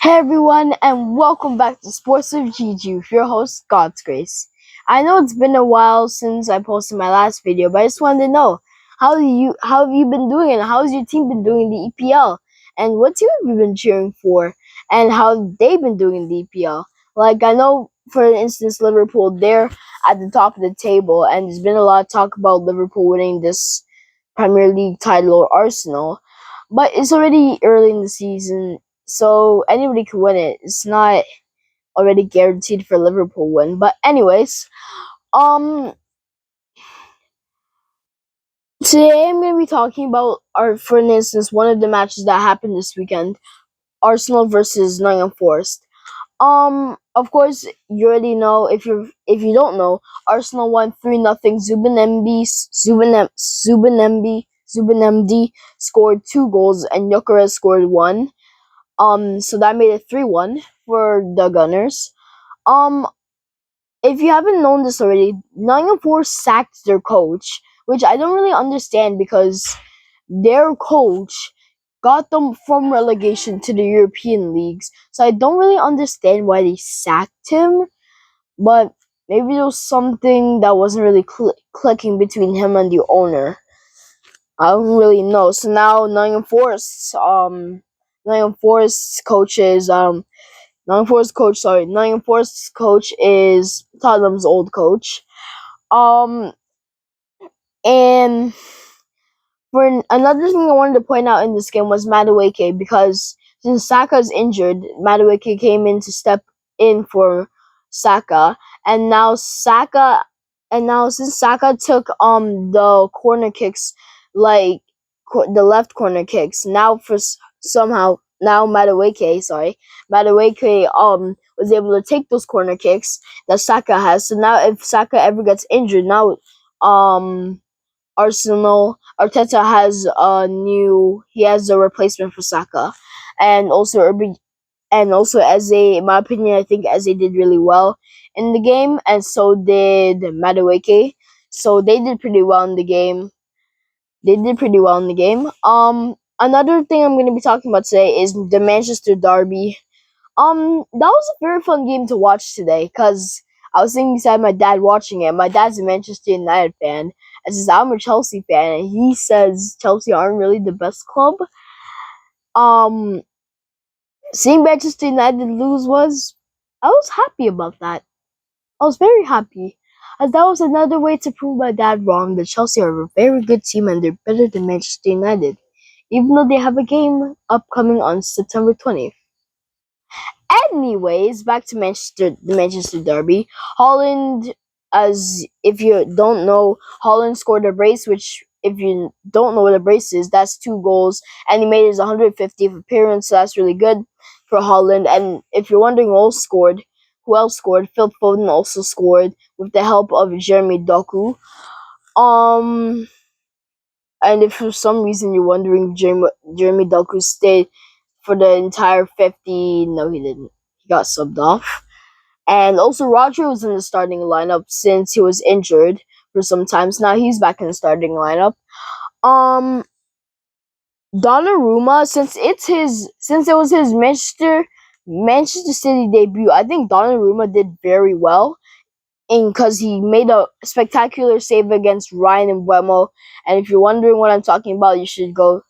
Hey everyone, and welcome back to Sports with Gigi with your host, God's Grace. I know it's been a while since I posted my last video, but I just wanted to know how have you been doing and how's your team been doing in the EPL? And what team have you been cheering for? And how have they been doing in the EPL? Like I know for instance Liverpool, they're at the top of the table and there's been a lot of talk about Liverpool winning this Premier League title or Arsenal. But it's already early in the season, so anybody could win it. It's not already guaranteed for Liverpool win. But anyways, um today I'm gonna be talking about for instance one of the matches that happened this weekend, Arsenal versus Nottingham Forest. Of course you already know, if you don't know, Arsenal won 3-0. Zubinemdi scored 2 goals and Gyökeres scored one. So that made it 3-1 for the Gunners. Um, if you haven't known this already, Nottingham Forest sacked their coach, which I don't really understand because their coach got them from relegation to the European leagues. So I don't really understand why they sacked him, but maybe there was something that wasn't really clicking between him and the owner. I don't really know. So now Nottingham Forest coaches Nottingham Forest coach is Tottenham's old coach. Um, and another thing I wanted to point out in this game was Madueke, because since Saka's injured, Madueke came in to step in for Saka, and now since Saka took the corner kicks, like the left corner kicks, now somehow now Madueke was able to take those corner kicks that Saka has. So now if Saka ever gets injured, now Arteta has he has a replacement for Saka, and also Eze. In my opinion, I think Eze did really well in the game, and so did Madueke. So they did pretty well in the game. Another thing I'm going to be talking about today is the Manchester Derby. That was a very fun game to watch today because I was sitting beside my dad watching it. My dad's a Manchester United fan, and since I'm a Chelsea fan, and he says Chelsea aren't really the best club. Um, Seeing Manchester United lose I was happy about that. I was very happy, as that was another way to prove my dad wrong that Chelsea are a very good team and they're better than Manchester United, even though they have a game upcoming on September 20th. Anyways, back to the Manchester Derby. Holland, as if you don't know, Holland scored a brace, which if you don't know what a brace is, that's 2 goals, and he made his 150th appearance, so that's really good for Holland. And if you're wondering who else scored, Phil Foden also scored with the help of Jeremy Doku. And if for some reason you're wondering, Jeremy Doku stayed for the entire 50. No, he didn't. He got subbed off. And also, Roger was in the starting lineup since he was injured for some times. Now he's back in the starting lineup. Donnarumma, since it was his Manchester City debut, I think Donnarumma did very well, because he made a spectacular save against Ryan Mbeumo. And if you're wondering what I'm talking about, you should go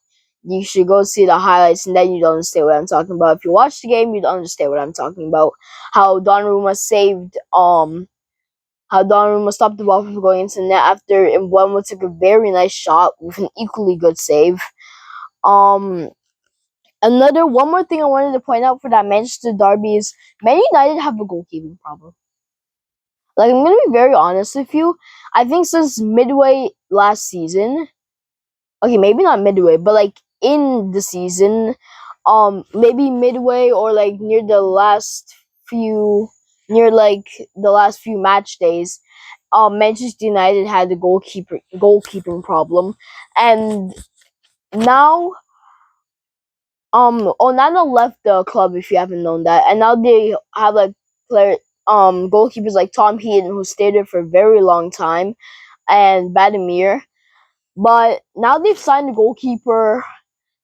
see the highlights, and then you'd understand what I'm talking about. If you watch the game, you'd understand what I'm talking about. How Donnarumma stopped the ball from going into the net after Mbeumo took a very nice shot with an equally good save. Um, one more thing I wanted to point out for that Manchester derby is Man United have a goalkeeping problem. Like, I'm gonna be very honest with you. I think since midway last season, okay, maybe not midway, but like in the season, maybe midway or like near the last few match days, Manchester United had the goalkeeping problem, and now Onana left the club, if you haven't known that, and now they have like goalkeepers like Tom Heaton, who stayed there for a very long time, and Badimir. But now they've signed a goalkeeper,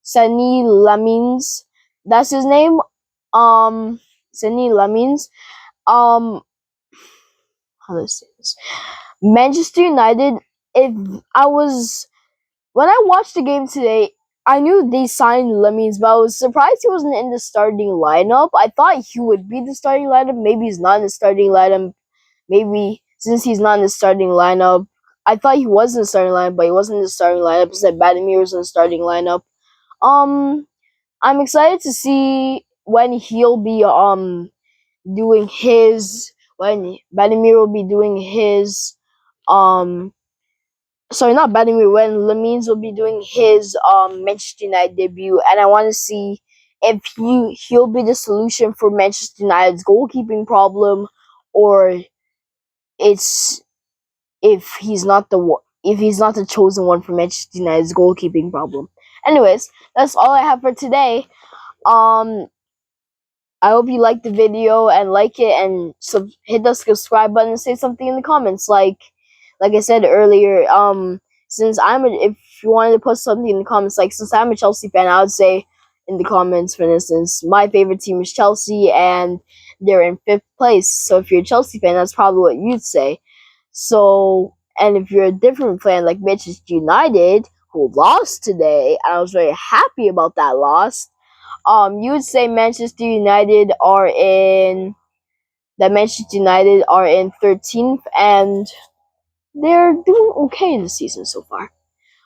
Sani Lamines. That's his name. Sydney Lemons. Um, how do I say this? Manchester United. If I was when I watched the game today, I knew they signed Lemons, but I was surprised he wasn't in the starting lineup. I thought he would be the starting lineup. Maybe he's not in the starting lineup. Maybe since he's not in the starting lineup, I thought he was in the starting lineup, but he wasn't in the starting lineup. Instead, Badimir was in the starting lineup. Um, I'm excited to see when he'll be doing his when Badimir will be doing his um sorry, not Badimir, when Lamines will be doing his Manchester United debut, and I want to see if he'll be the solution for Manchester United's goalkeeping problem, or it's if he's not the chosen one for Manchester United's goalkeeping problem. Anyways, that's all I have for today. Um, I hope you liked the video and like it, and hit the subscribe button and say something in the comments. Like I said earlier, if you wanted to put something in the comments, like since I'm a Chelsea fan, I would say in the comments, for instance, my favorite team is Chelsea, and they're in 5th place. So if you're a Chelsea fan, that's probably what you'd say. So, and if you're a different fan like Manchester United, who lost today, I was very happy about that loss. You would say Manchester United are in 13th, and they're doing okay in the season so far.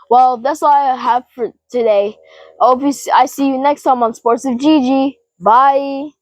Well, that's all I have for today. I see you next time on Sports of Gigi. Bye.